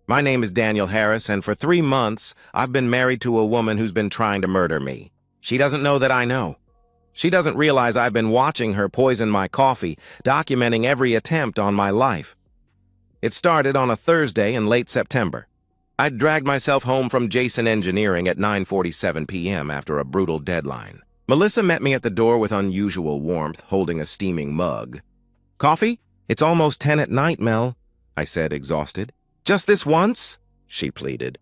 My name is Daniel Harris, and for 3 months, I've been married to a woman who's been trying to murder me. She doesn't know that I know. She doesn't realize I've been watching her poison my coffee, documenting every attempt on my life. It started on a Thursday in late September. I'd dragged myself home from Jason Engineering at 9:47 p.m. after a brutal deadline. Melissa met me at the door with unusual warmth, holding a steaming mug. "Coffee? It's almost 10 at night, Mel," I said, exhausted. "Just this once?" she pleaded.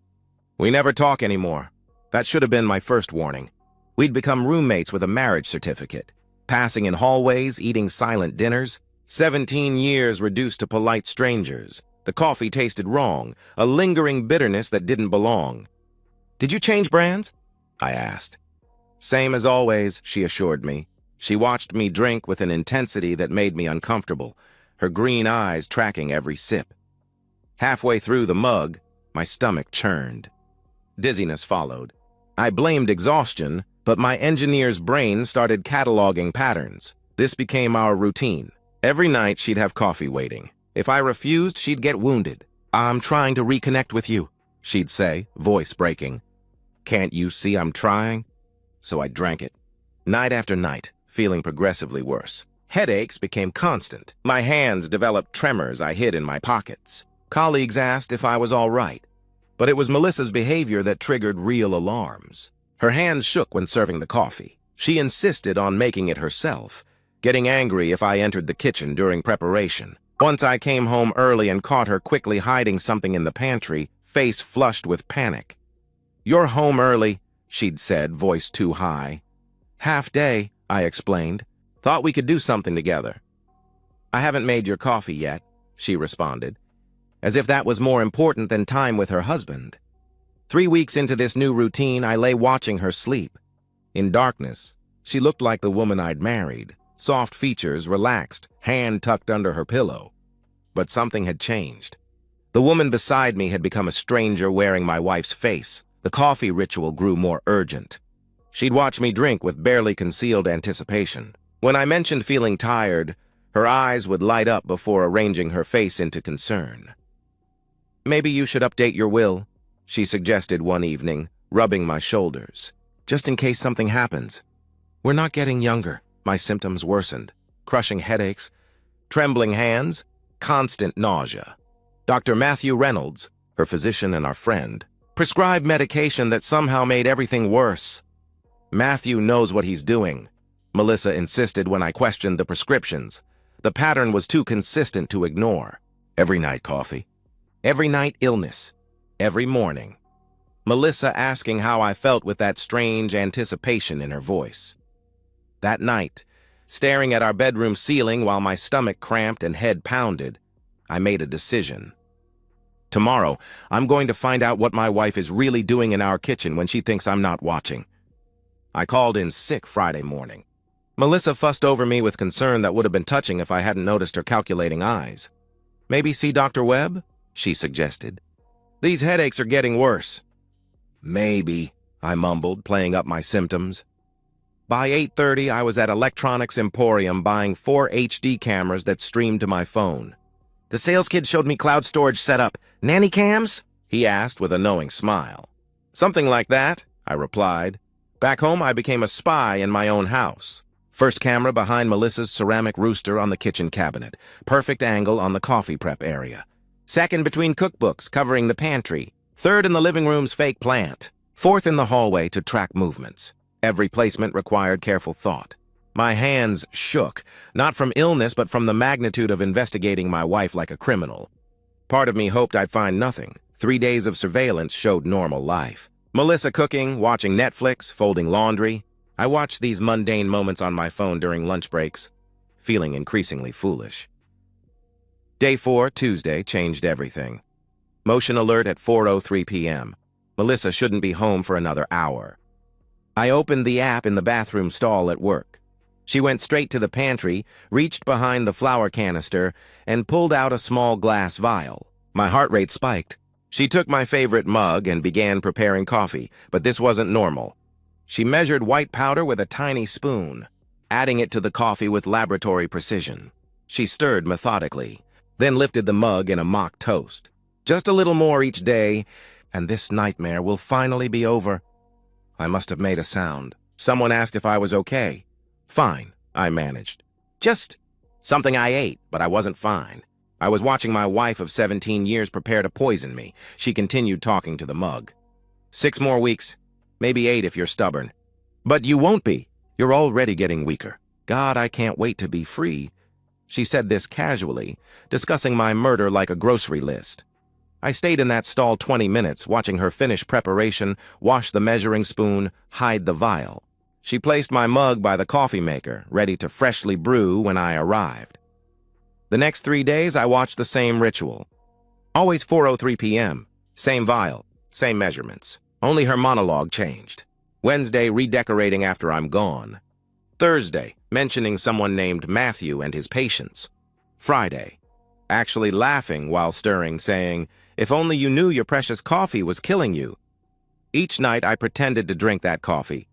"We never talk anymore. That should have been my first warning. We'd become roommates with a marriage certificate, passing in hallways, eating silent dinners. 17 years reduced to polite strangers. The coffee tasted wrong, a lingering bitterness that didn't belong. "Did you change brands?" I asked. "Same as always," she assured me. She watched me drink with an intensity that made me uncomfortable, her green eyes tracking every sip. Halfway through the mug, my stomach churned. Dizziness followed. I blamed exhaustion, but my engineer's brain started cataloging patterns. This became our routine. Every night she'd have coffee waiting. If I refused, she'd get wounded. "I'm trying to reconnect with you," she'd say, voice breaking. "Can't you see I'm trying?" So I drank it. Night after night, feeling progressively worse. Headaches became constant. My hands developed tremors I hid in my pockets. Colleagues asked if I was all right. But it was Melissa's behavior that triggered real alarms. Her hands shook when serving the coffee. She insisted on making it herself, getting angry if I entered the kitchen during preparation. Once I came home early and caught her quickly hiding something in the pantry, face flushed with panic. "You're home early," she'd said, voice too high. "Half day," I explained. "Thought we could do something together." "I haven't made your coffee yet," she responded, as if that was more important than time with her husband. 3 weeks into this new routine, I lay watching her sleep. In darkness, she looked like the woman I'd married, soft features, relaxed, hand tucked under her pillow. But something had changed. The woman beside me had become a stranger wearing my wife's face. The coffee ritual grew more urgent. She'd watch me drink with barely concealed anticipation. When I mentioned feeling tired, her eyes would light up before arranging her face into concern. "Maybe you should update your will," she suggested one evening, rubbing my shoulders. "Just in case something happens." "We're not getting younger." My symptoms worsened. Crushing headaches, trembling hands, constant nausea. Dr. Matthew Reynolds, her physician and our friend, prescribed medication that somehow made everything worse. "Matthew knows what he's doing," Melissa insisted when I questioned the prescriptions. The pattern was too consistent to ignore. Every night coffee. Every night illness. Every morning. Melissa asking how I felt with that strange anticipation in her voice. That night, staring at our bedroom ceiling while my stomach cramped and head pounded, I made a decision. Tomorrow, I'm going to find out what my wife is really doing in our kitchen when she thinks I'm not watching. I called in sick Friday morning. Melissa fussed over me with concern that would have been touching if I hadn't noticed her calculating eyes. "Maybe see Dr. Webb?" she suggested. "These headaches are getting worse." "Maybe," I mumbled, playing up my symptoms. By 8:30, I was at Electronics Emporium buying 4 HD cameras that streamed to my phone. "The sales kid showed me cloud storage setup. Nanny cams?" he asked with a knowing smile. "Something like that," I replied. Back home, I became a spy in my own house. First camera behind Melissa's ceramic rooster on the kitchen cabinet. Perfect angle on the coffee prep area. Second between cookbooks covering the pantry. Third in the living room's fake plant. Fourth in the hallway to track movements. Every placement required careful thought. My hands shook, not from illness but from the magnitude of investigating my wife like a criminal. Part of me hoped I'd find nothing. 3 days of surveillance showed normal life. Melissa cooking, watching Netflix, folding laundry. I watched these mundane moments on my phone during lunch breaks, feeling increasingly foolish. Day 4, Tuesday, changed everything. Motion alert at 4:03 p.m. Melissa shouldn't be home for another hour. I opened the app in the bathroom stall at work. She went straight to the pantry, reached behind the flour canister, and pulled out a small glass vial. My heart rate spiked. She took my favorite mug and began preparing coffee, but this wasn't normal. She measured white powder with a tiny spoon, adding it to the coffee with laboratory precision. She stirred methodically, then lifted the mug in a mock toast. Just a little more each day, and this nightmare will finally be over. I must have made a sound. Someone asked if I was okay. Fine, I managed. Just something I ate, but I wasn't fine. I was watching my wife of 17 years prepare to poison me. She continued talking to the mug. 6 more weeks, maybe 8 if you're stubborn. But you won't be. You're already getting weaker. God, I can't wait to be free. She said this casually, discussing my murder like a grocery list. I stayed in that stall 20 minutes, watching her finish preparation, wash the measuring spoon, hide the vial. She placed my mug by the coffee maker, ready to freshly brew when I arrived. The next 3 days, I watched the same ritual. Always 4:03 p.m., same vial, same measurements. Only her monologue changed. Wednesday, redecorating after I'm gone. Thursday, mentioning someone named Matthew and his patients. Friday, actually laughing while stirring, saying, "If only you knew your precious coffee was killing you." Each night, I pretended to drink that coffee.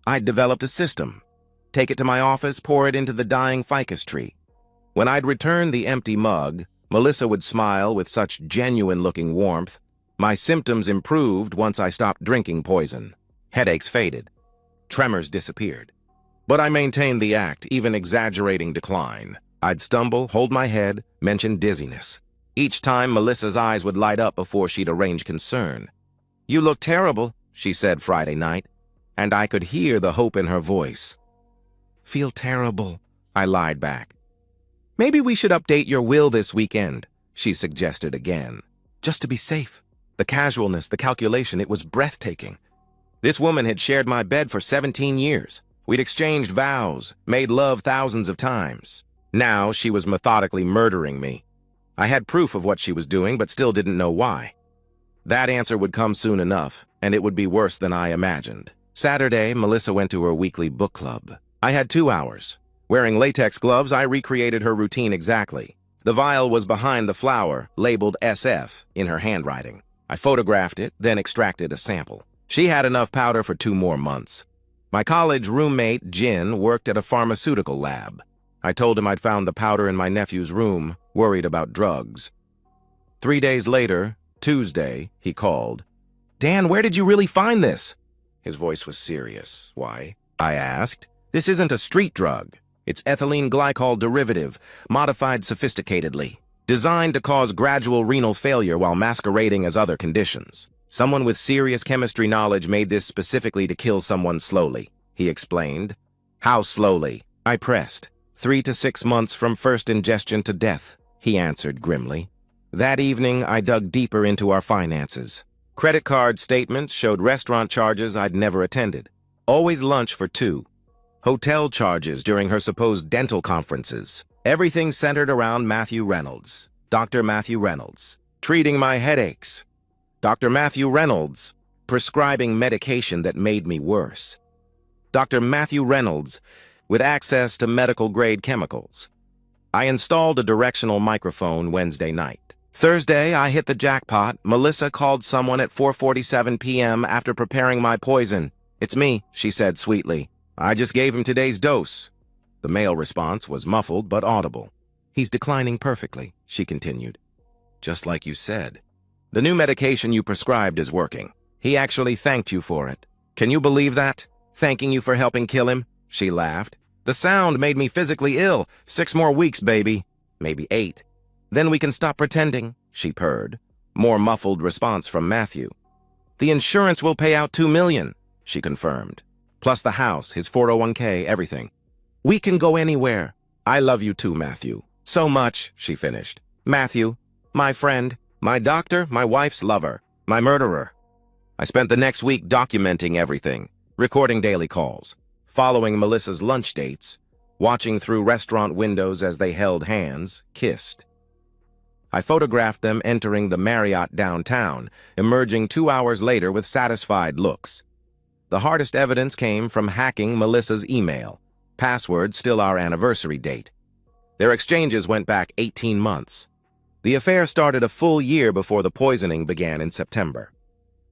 I'd developed a system. Take it to my office, pour it into the dying ficus tree. When I'd return the empty mug, Melissa would smile with such genuine-looking warmth. My symptoms improved once I stopped drinking poison. Headaches faded. Tremors disappeared. But I maintained the act, even exaggerating decline. I'd stumble, hold my head, mention dizziness. Each time, Melissa's eyes would light up before she'd arrange concern. "You look terrible," she said Friday night, and I could hear the hope in her voice. "Feel terrible," I lied back. "Maybe we should update your will this weekend," she suggested again. Just to be safe. The casualness, the calculation, it was breathtaking. This woman had shared my bed for 17 years. We'd exchanged vows, made love thousands of times. Now she was methodically murdering me. I had proof of what she was doing, but still didn't know why. That answer would come soon enough, and it would be worse than I imagined. Saturday, Melissa went to her weekly book club. I had 2 hours. Wearing latex gloves, I recreated her routine exactly. The vial was behind the flower, labeled SF, in her handwriting. I photographed it, then extracted a sample. She had enough powder for 2 more months. My college roommate, Jin, worked at a pharmaceutical lab. I told him I'd found the powder in my nephew's room, worried about drugs. 3 days later, Tuesday, he called. "Dan, where did you really find this?" His voice was serious. "Why?" I asked. "This isn't a street drug. It's ethylene glycol derivative, modified sophisticatedly, designed to cause gradual renal failure while masquerading as other conditions. Someone with serious chemistry knowledge made this specifically to kill someone slowly," he explained. "How slowly?" I pressed. 3 to 6 months from first ingestion to death," he answered grimly. That evening, I dug deeper into our finances. Credit card statements showed restaurant charges I'd never attended. Always lunch for 2. Hotel charges during her supposed dental conferences. Everything centered around Matthew Reynolds. Dr. Matthew Reynolds. Treating my headaches. Dr. Matthew Reynolds. Prescribing medication that made me worse. Dr. Matthew Reynolds, with access to medical-grade chemicals. I installed a directional microphone Wednesday night. Thursday, I hit the jackpot. Melissa called someone at 4:47 p.m. after preparing my poison. "It's me," she said sweetly. "I just gave him today's dose." The male response was muffled but audible. "He's declining perfectly," she continued. "Just like you said. The new medication you prescribed is working. He actually thanked you for it. Can you believe that? Thanking you for helping kill him?" She laughed. "The sound made me physically ill. 6 more weeks, baby. Maybe 8. Then we can stop pretending," she purred. More muffled response from Matthew. "The insurance will pay out $2 million, she confirmed. Plus the house, his 401k, everything. We can go anywhere. I love you too, Matthew. So much," she finished. "Matthew, my friend, my doctor, my wife's lover, my murderer." I spent the next week documenting everything, recording daily calls, following Melissa's lunch dates, watching through restaurant windows as they held hands, kissed. I photographed them entering the Marriott downtown, emerging 2 hours later with satisfied looks. The hardest evidence came from hacking Melissa's email. Password still our anniversary date. Their exchanges went back 18 months. The affair started a full year before the poisoning began in September.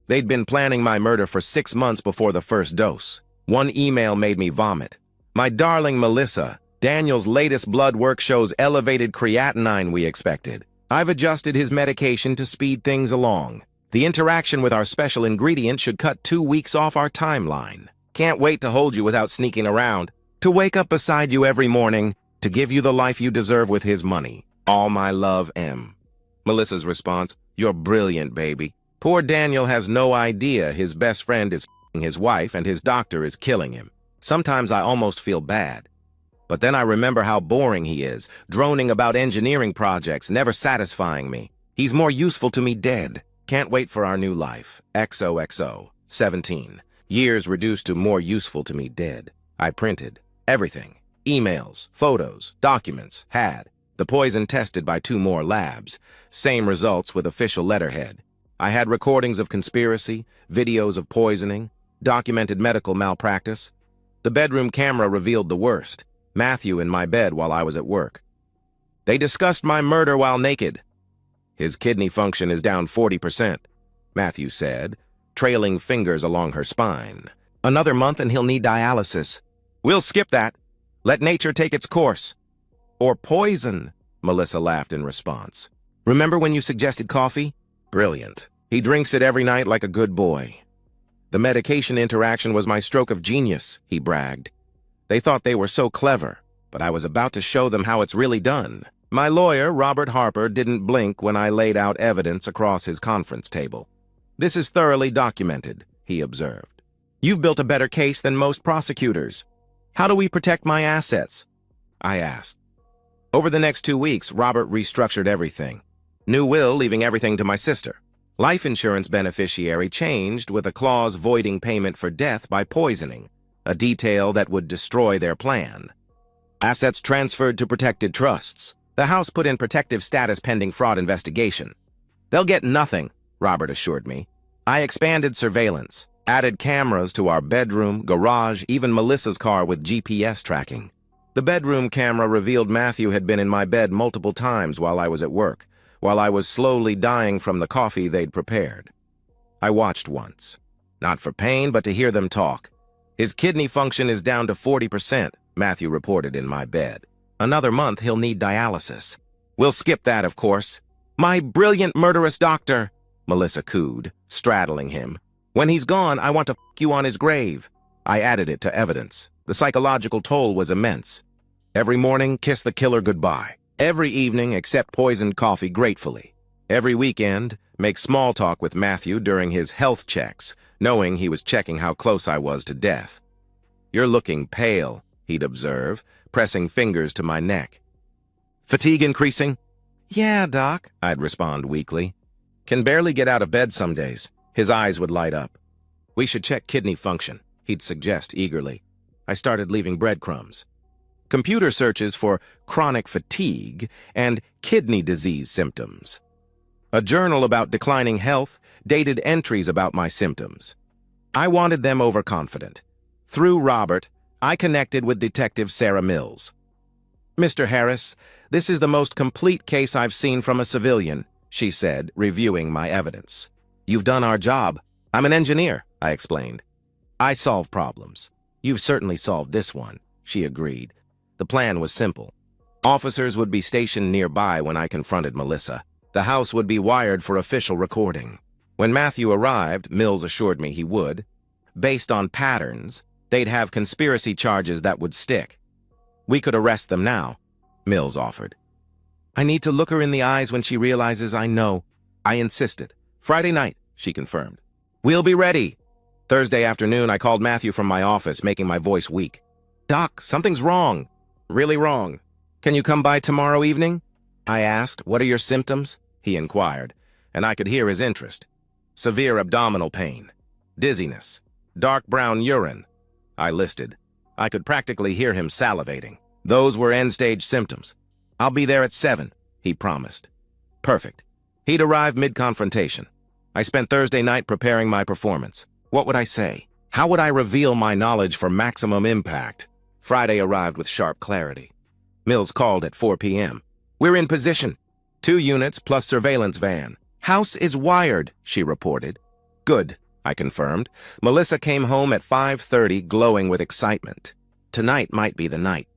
They'd been planning my murder for 6 months before the first dose. One email made me vomit. "My darling Melissa, Daniel's latest blood work shows elevated creatinine we expected. I've adjusted his medication to speed things along. The interaction with our special ingredient should cut 2 weeks off our timeline. Can't wait to hold you without sneaking around. To wake up beside you every morning, to give you the life you deserve with his money. All my love, M. Melissa's response, "You're brilliant, baby." Poor Daniel has no idea his best friend is f***ing his wife and his doctor is killing him. Sometimes I almost feel bad. But then I remember how boring he is, droning about engineering projects, never satisfying me. He's more useful to me dead. Can't wait for our new life. XOXO. 17. Years reduced to more useful to me dead. I printed. Everything. Emails, photos, documents, had. The poison tested by 2 more labs. Same results with official letterhead. I had recordings of conspiracy, videos of poisoning, documented medical malpractice. The bedroom camera revealed the worst. Matthew in my bed while I was at work. They discussed my murder while naked. His kidney function is down 40%, Matthew said, trailing fingers along her spine. Another month and he'll need dialysis. We'll skip that. Let nature take its course. Or poison, Melissa laughed in response. Remember when you suggested coffee? Brilliant. He drinks it every night like a good boy. The medication interaction was my stroke of genius, he bragged. They thought they were so clever, but I was about to show them how it's really done. My lawyer, Robert Harper, didn't blink when I laid out evidence across his conference table. This is thoroughly documented, he observed. You've built a better case than most prosecutors. How do we protect my assets? I asked. Over the next 2 weeks, Robert restructured everything. New will leaving everything to my sister. Life insurance beneficiary changed with a clause voiding payment for death by poisoning, a detail that would destroy their plan. Assets transferred to protected trusts. The house put in protective status pending fraud investigation. They'll get nothing, Robert assured me. I expanded surveillance, added cameras to our bedroom, garage, even Melissa's car with GPS tracking. The bedroom camera revealed Matthew had been in my bed multiple times while I was at work, while I was slowly dying from the coffee they'd prepared. I watched once. Not for pain, but to hear them talk. His kidney function is down to 40%, Matthew reported in my bed. Another month, he'll need dialysis. We'll skip that, of course. My brilliant murderous doctor, Melissa cooed, straddling him. When he's gone, I want to f*** you on his grave. I added it to evidence. The psychological toll was immense. Every morning, kiss the killer goodbye. Every evening, accept poisoned coffee gratefully. Every weekend, make small talk with Matthew during his health checks, knowing he was checking how close I was to death. You're looking pale, he'd observe, pressing fingers to my neck. Fatigue increasing? Yeah, Doc, I'd respond weakly. Can barely get out of bed some days. His eyes would light up. We should check kidney function, he'd suggest eagerly. I started leaving breadcrumbs. Computer searches for chronic fatigue and kidney disease symptoms. A journal about declining health dated entries about my symptoms. I wanted them overconfident. Through Robert, I connected with Detective Sarah Mills. Mr. Harris, this is the most complete case I've seen from a civilian, she said, reviewing my evidence. You've done our job. I'm an engineer, I explained. I solve problems. You've certainly solved this one, she agreed. The plan was simple. Officers would be stationed nearby when I confronted Melissa. The house would be wired for official recording. When Matthew arrived, Mills assured me he would. Based on patterns, they'd have conspiracy charges that would stick. We could arrest them now, Mills offered. I need to look her in the eyes when she realizes I know. I insisted. Friday night, she confirmed. We'll be ready. Thursday afternoon, I called Matthew from my office, making my voice weak. Doc, something's wrong. Really wrong. Can you come by tomorrow evening? I asked. What are your symptoms? He inquired, and I could hear his interest. Severe abdominal pain. Dizziness. Dark brown urine. I listed. I could practically hear him salivating. Those were end-stage symptoms. I'll be there at 7, he promised. Perfect. He'd arrived mid-confrontation. I spent Thursday night preparing my performance. What would I say? How would I reveal my knowledge for maximum impact? Friday arrived with sharp clarity. Mills called at 4 p.m. We're in position. 2 units plus surveillance van. House is wired, she reported. Good, I confirmed. Melissa came home at 5:30, glowing with excitement. Tonight might be the night.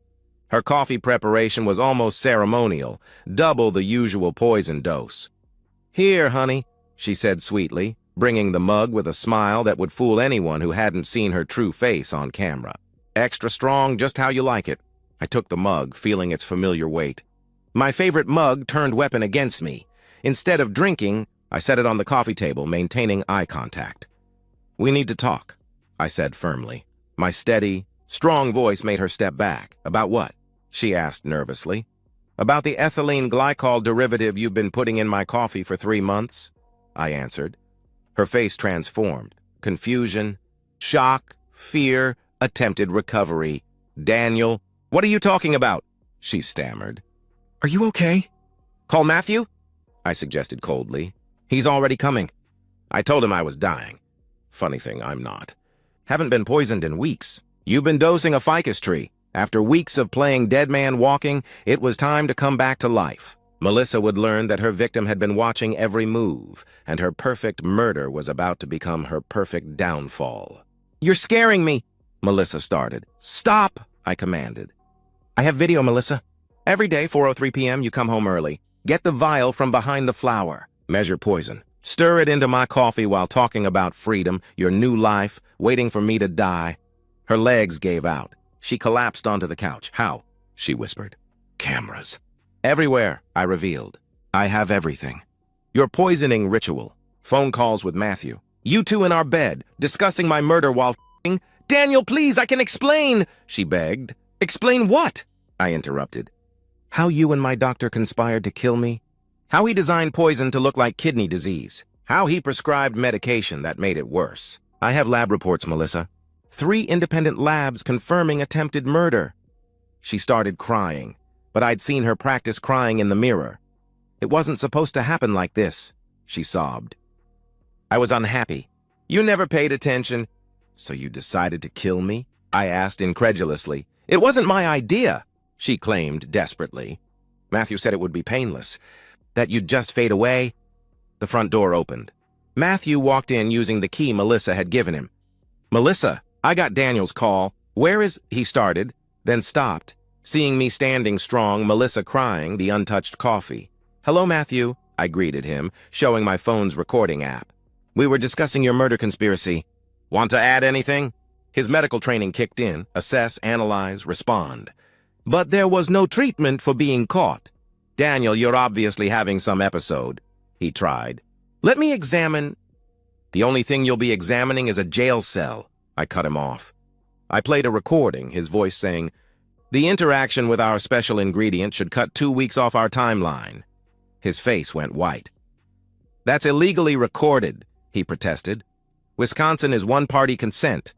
Her coffee preparation was almost ceremonial, double the usual poison dose. "Here, honey," she said sweetly, bringing the mug with a smile that would fool anyone who hadn't seen her true face on camera. "Extra strong, just how you like it." I took the mug, feeling its familiar weight. My favorite mug turned weapon against me. Instead of drinking, I set it on the coffee table, maintaining eye contact. "We need to talk," I said firmly. My steady, strong voice made her step back. "About what?" she asked nervously. "About the ethylene glycol derivative you've been putting in my coffee for 3 months," I answered. Her face transformed. Confusion, shock, fear, attempted recovery. "Daniel, what are you talking about?" she stammered. "Are you okay?" "Call Matthew?" I suggested coldly. "He's already coming." I told him I was dying. Funny thing, I'm not. Haven't been poisoned in weeks. You've been dosing a ficus tree. After weeks of playing dead man walking, it was time to come back to life. Melissa would learn that her victim had been watching every move, and her perfect murder was about to become her perfect downfall. "You're scaring me," Melissa started. "Stop," I commanded. "I have video, Melissa. Every day, 4:03 p.m., you come home early. Get the vial from behind the flower. Measure poison. Stir it into my coffee while talking about freedom, your new life, waiting for me to die." Her legs gave out. She collapsed onto the couch. "How?" she whispered. "Cameras." "Everywhere," I revealed. "I have everything. Your poisoning ritual. Phone calls with Matthew. You two in our bed, discussing my murder while f***ing. "Daniel, please, I can explain," she begged. "Explain what?" I interrupted. "How you and my doctor conspired to kill me. How he designed poison to look like kidney disease. How he prescribed medication that made it worse. I have lab reports, Melissa. 3 independent labs confirming attempted murder." She started crying, but I'd seen her practice crying in the mirror. "It wasn't supposed to happen like this," she sobbed. I was unhappy. "You never paid attention." "So you decided to kill me?" I asked incredulously. "It wasn't my idea," she claimed desperately. "Matthew said it would be painless, that you'd just fade away." The front door opened. Matthew walked in using the key Melissa had given him. "Melissa, I got Daniel's call. Where is—" he started, then stopped, seeing me standing strong, Melissa crying, the untouched coffee. "Hello, Matthew," I greeted him, showing my phone's recording app. "We were discussing your murder conspiracy. Want to add anything?" His medical training kicked in: assess, analyze, respond. "But there was no treatment for being caught. Daniel, you're obviously having some episode," he tried. "Let me examine—" "The only thing you'll be examining is a jail cell," I cut him off. I played a recording, his voice saying, "The interaction with our special ingredient should cut 2 weeks off our timeline." His face went white. "That's illegally recorded," he protested. "Wisconsin is one-party consent,"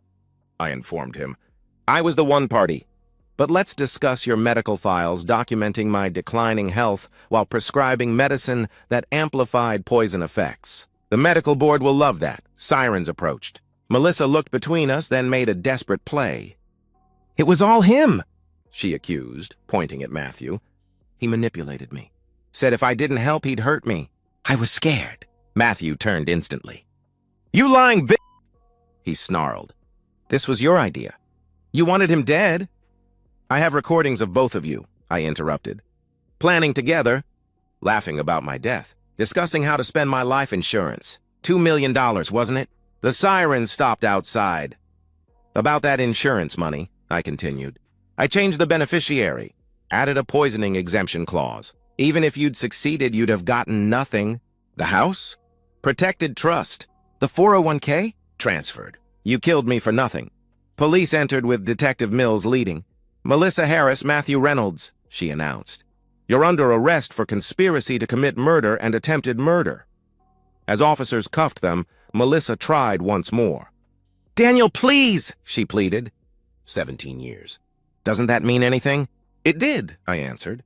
I informed him. "I was the one party. But let's discuss your medical files documenting my declining health while prescribing medicine that amplified poison effects. The medical board will love that." Sirens approached. Melissa looked between us, then made a desperate play. "It was all him," she accused, pointing at Matthew. "He manipulated me. Said if I didn't help, he'd hurt me. I was scared." Matthew turned instantly. "You lying bitch!" he snarled. "This was your idea. You wanted him dead." "I have recordings of both of you," I interrupted. "Planning together, laughing about my death, discussing how to spend my life insurance. $2 million, wasn't it?" The sirens stopped outside. "About that insurance money," I continued. "I changed the beneficiary, added a poisoning exemption clause. Even if you'd succeeded, you'd have gotten nothing. The house? Protected trust. The 401k? Transferred. You killed me for nothing." Police entered with Detective Mills leading. "Melissa Harris, Matthew Reynolds," she announced. "You're under arrest for conspiracy to commit murder and attempted murder." As officers cuffed them, Melissa tried once more. "Daniel, please," she pleaded. 17 years. "Doesn't that mean anything?" "It did," I answered.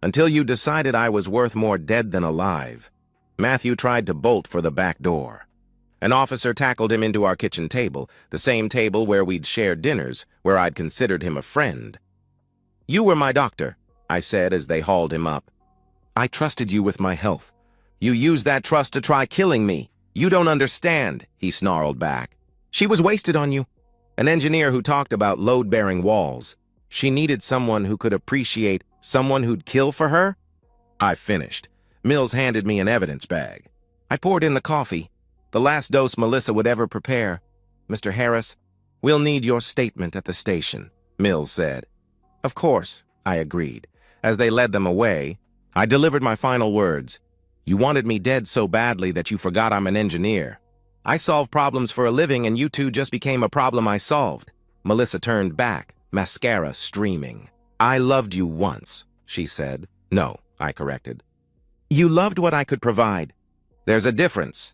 "Until you decided I was worth more dead than alive." Matthew tried to bolt for the back door. An officer tackled him into our kitchen table, the same table where we'd shared dinners, where I'd considered him a friend. "You were my doctor," I said as they hauled him up. "I trusted you with my health. You used that trust to try killing me. You don't understand," he snarled back. "She was wasted on you. An engineer who talked about load-bearing walls. She needed someone who could appreciate, someone who'd kill for her? I finished. Mills handed me an evidence bag. I poured in the coffee, the last dose Melissa would ever prepare. "Mr. Harris, we'll need your statement at the station," Mills said. "Of course," I agreed. As they led them away, I delivered my final words. "You wanted me dead so badly that you forgot I'm an engineer. I solve problems for a living, and you two just became a problem I solved." Melissa turned back, mascara streaming. "I loved you once," she said. "No," I corrected. "You loved what I could provide. There's a difference."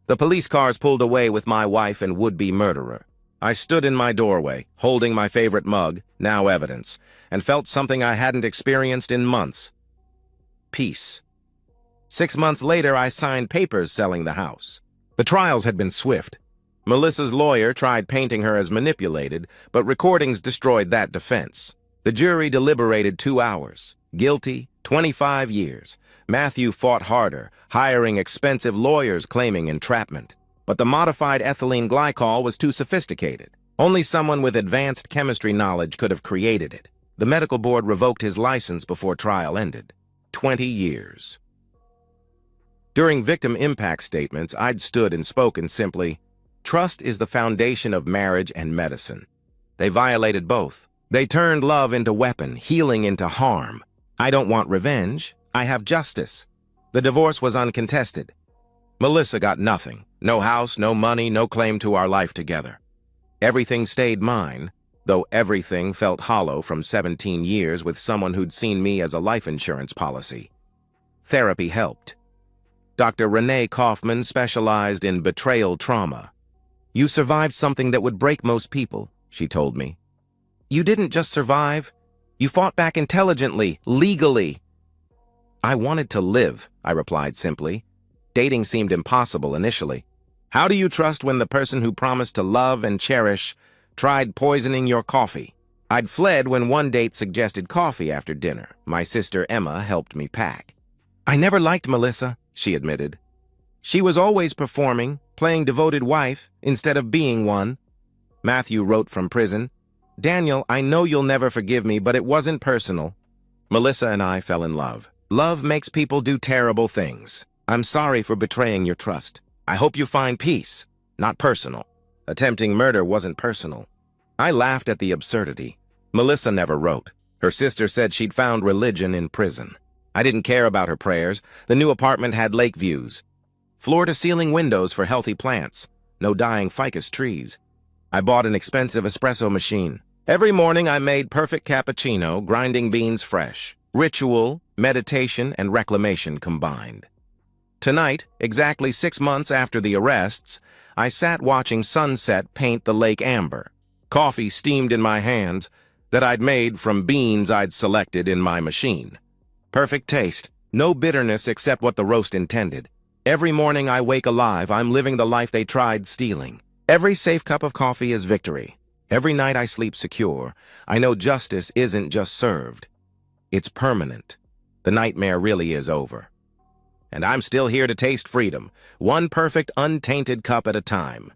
The police cars pulled away with my wife and would-be murderer. I stood in my doorway, holding my favorite mug, now evidence, and felt something I hadn't experienced in months. Peace. 6 months later, I signed papers selling the house. The trials had been swift. Melissa's lawyer tried painting her as manipulated, but recordings destroyed that defense. The jury deliberated 2 hours. Guilty, 25 years. Matthew fought harder, hiring expensive lawyers claiming entrapment. But the modified ethylene glycol was too sophisticated. Only someone with advanced chemistry knowledge could have created it. The medical board revoked his license before trial ended. 20 years. During victim impact statements, I'd stood and spoken simply, "Trust is the foundation of marriage and medicine." They violated both. They turned love into weapon, healing into harm. I don't want revenge. I have justice. The divorce was uncontested. Melissa got nothing. No house, no money, no claim to our life together. Everything stayed mine, though everything felt hollow from 17 years with someone who'd seen me as a life insurance policy. Therapy helped. Dr. Renee Kaufman specialized in betrayal trauma. "You survived something that would break most people," she told me. "You didn't just survive. You fought back intelligently, legally." "I wanted to live," I replied simply. Dating seemed impossible initially. How do you trust when the person who promised to love and cherish tried poisoning your coffee? I'd fled when one date suggested coffee after dinner. My sister Emma helped me pack. "I never liked Melissa," she admitted. "She was always performing, playing devoted wife, instead of being one." Matthew wrote from prison, "Daniel, I know you'll never forgive me, but it wasn't personal." Melissa and I fell in love. Love makes people do terrible things. I'm sorry for betraying your trust. I hope you find peace, not personal. Attempting murder wasn't personal. I laughed at the absurdity. Melissa never wrote. Her sister said she'd found religion in prison. I didn't care about her prayers. The new apartment had lake views. Floor-to-ceiling windows for healthy plants. No dying ficus trees. I bought an expensive espresso machine. Every morning I made perfect cappuccino, grinding beans fresh. Ritual, meditation, and reclamation combined. Tonight, exactly 6 months after the arrests, I sat watching sunset paint the lake amber. Coffee steamed in my hands that I'd made from beans I'd selected in my machine. Perfect taste, no bitterness except what the roast intended. Every morning I wake alive, I'm living the life they tried stealing. Every safe cup of coffee is victory. Every night I sleep secure. I know justice isn't just served. It's permanent. The nightmare really is over. And I'm still here to taste freedom, one perfect, untainted cup at a time.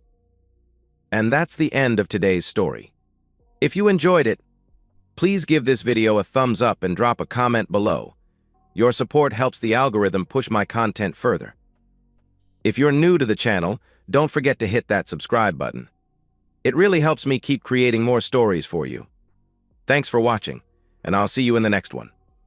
And that's the end of today's story. If you enjoyed it, please give this video a thumbs up and drop a comment below. Your support helps the algorithm push my content further. If you're new to the channel, don't forget to hit that subscribe button. It really helps me keep creating more stories for you. Thanks for watching, and I'll see you in the next one.